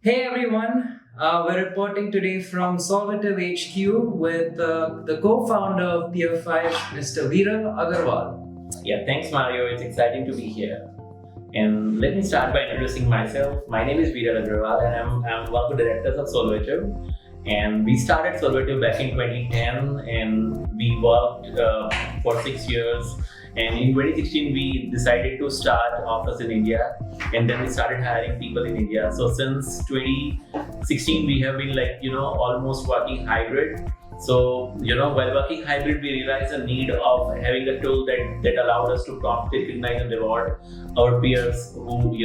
Hey everyone, we're reporting today from Solvative HQ with the co-founder of PeerFives, Mr. Viral Agarwal. Yeah, thanks, Mario. It's exciting to be here. And let me start by introducing myself. My name is Viral Agarwal, and I'm one of the directors of Solvative. And we started Solvative back in 2010, and we worked for 6 years. And in 2016, we decided to start office in India, and then we started hiring people in India. So since 2016, we have been almost working hybrid. So, while working hybrid, we realized the need of having a tool that allowed us to promptly recognize and reward our peers who,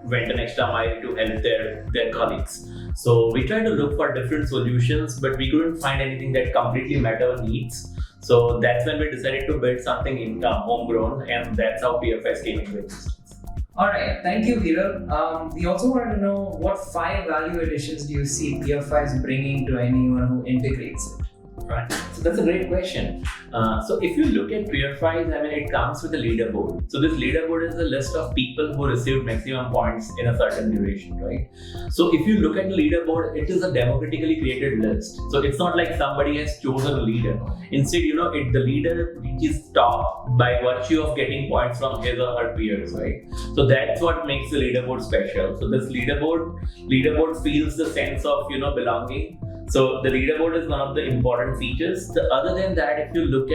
went an extra mile to help their colleagues. So we tried to look for different solutions, but we couldn't find anything that completely met our needs. So that's when we decided to build something homegrown, and that's how PeerFives came into existence. All right, thank you, Viral. We also wanted to know what 5 value additions do you see PeerFives bringing to anyone who integrates it? Right. So that's a great question. So if you look at PeerFives, it comes with a leaderboard. So this leaderboard is a list of people who received maximum points in a certain duration, right? So if you look at the leaderboard, it is a democratically created list. So it's not like somebody has chosen a leader. Instead, the leader reaches top by virtue of getting points from his or her peers, right? So that's what makes the leaderboard special. So this leaderboard feels the sense of, belonging. So the leaderboard is one of the important features. Other than that, if you look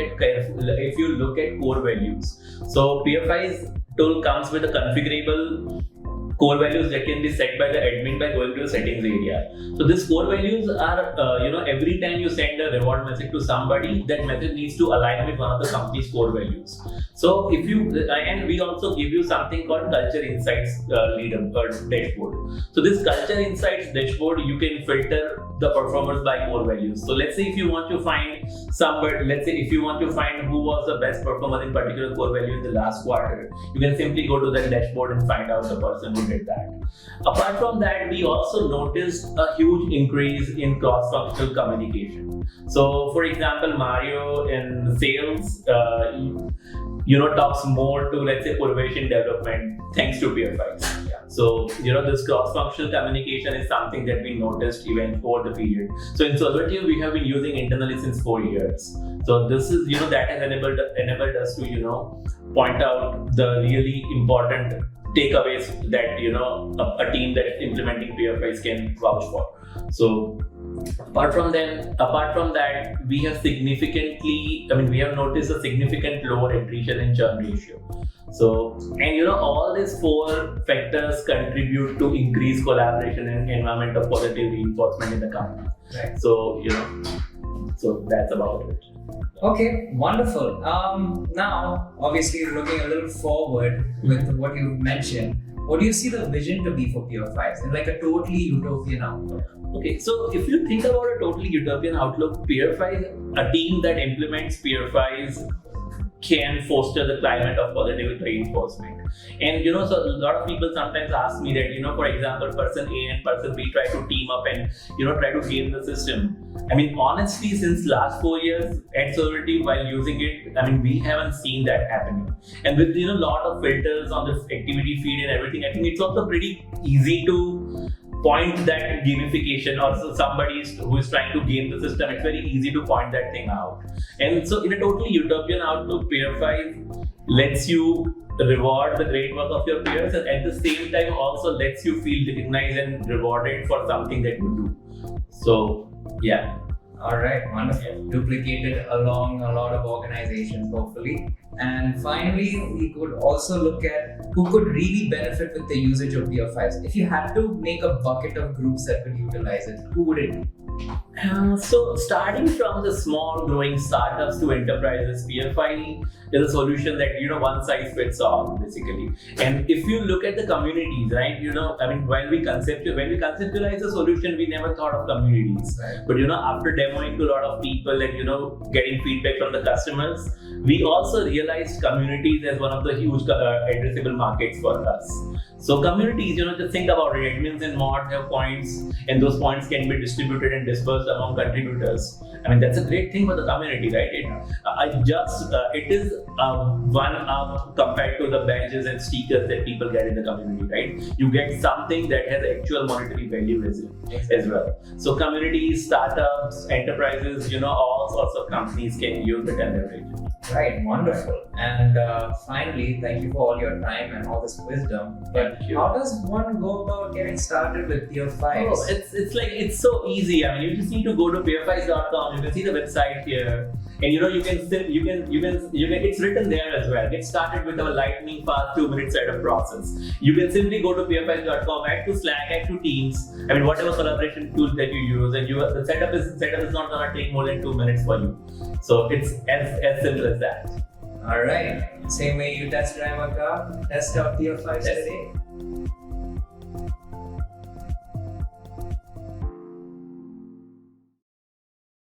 at core values, so PeerFives tool comes with a configurable core values that can be set by the admin by going to the settings area. So these core values are, every time you send a reward message to somebody, that message needs to align with one of the company's core values. So and we also give you something called Culture Insights dashboard. So this Culture Insights dashboard, you can filter the performers by core values. So let's say if you want to find who was the best performer in particular core value in the last quarter, you can simply go to that dashboard and find out the person who did that. Apart from that, we also noticed a huge increase in cross-functional communication. So for example, Mario in sales, talks more to, let's say, innovation development thanks to PeerFives. Yeah. So, this cross-functional communication is something that we noticed even over the period. So in Solvative, we have been using internally since 4 years. So this is, that has enabled us to, point out the really important takeaways that, a team that is implementing PeerFives can vouch for. So apart from that, we have noticed a significant lower attrition and churn ratio. So, and all these 4 factors contribute to increased collaboration and environment of positive reinforcement in the company. Right. So, so that's about it. Okay, wonderful. Now, obviously, looking a little forward with what you've mentioned, what do you see the vision to be for PeerFives in like a totally utopian outlook? Okay, so if you think about a totally utopian outlook, PeerFives, a team that implements PeerFives can foster the climate of positive reinforcement. And so a lot of people sometimes ask me that, for example, person A and person B try to team up and, try to game the system. Honestly, since last 4 years at Solvative, while using it, we haven't seen that happening. And with, a lot of filters on this activity feed and everything, I think it's also pretty easy to point that gamification, or somebody who is trying to game the system, it's very easy to point that thing out. And so in a totally utopian outlook, PeerFives lets you reward the great work of your peers, and at the same time also lets you feel recognized and rewarded for something that you do. So yeah. All right, wonderful. Duplicated along a lot of organizations, hopefully. And finally, we could also look at who could really benefit with the usage of PeerFives. If you had to make a bucket of groups that could utilize it, who would it be? So starting from the small growing startups to enterprises, PeerFives is a solution that, one size fits all, basically. And if you look at the communities, right, when we conceptualize the solution, we never thought of communities. Right. But, after demoing to a lot of people and, getting feedback from the customers, we also realized communities as one of the huge addressable markets for us. So communities, just think about it, admins and mods have points, and those points can be distributed and dispersed followers, among contributors. I mean, that's a great thing for the community, right? It is one up compared to the badges and stickers that people get in the community, right? You get something that has actual monetary value as well. So communities, startups, enterprises, all sorts of companies can use it and leverage it. Right, wonderful. And finally, thank you for all your time and all this wisdom. But Thank you. how does one go about getting started with PeerFives? Oh, it's so easy. I mean, you just need to go to peerfives.com. You can see the website here, and you can it's written there as well. Get started with our lightning fast 2-minute setup process. You can simply go to peerfives.com, add to Slack, add to Teams. I mean, whatever collaboration tools that you use, and the setup is not gonna take more than 2 minutes for you. So it's as simple as that. All right. Same way you test drive a car, test out PeerFives Yes. today.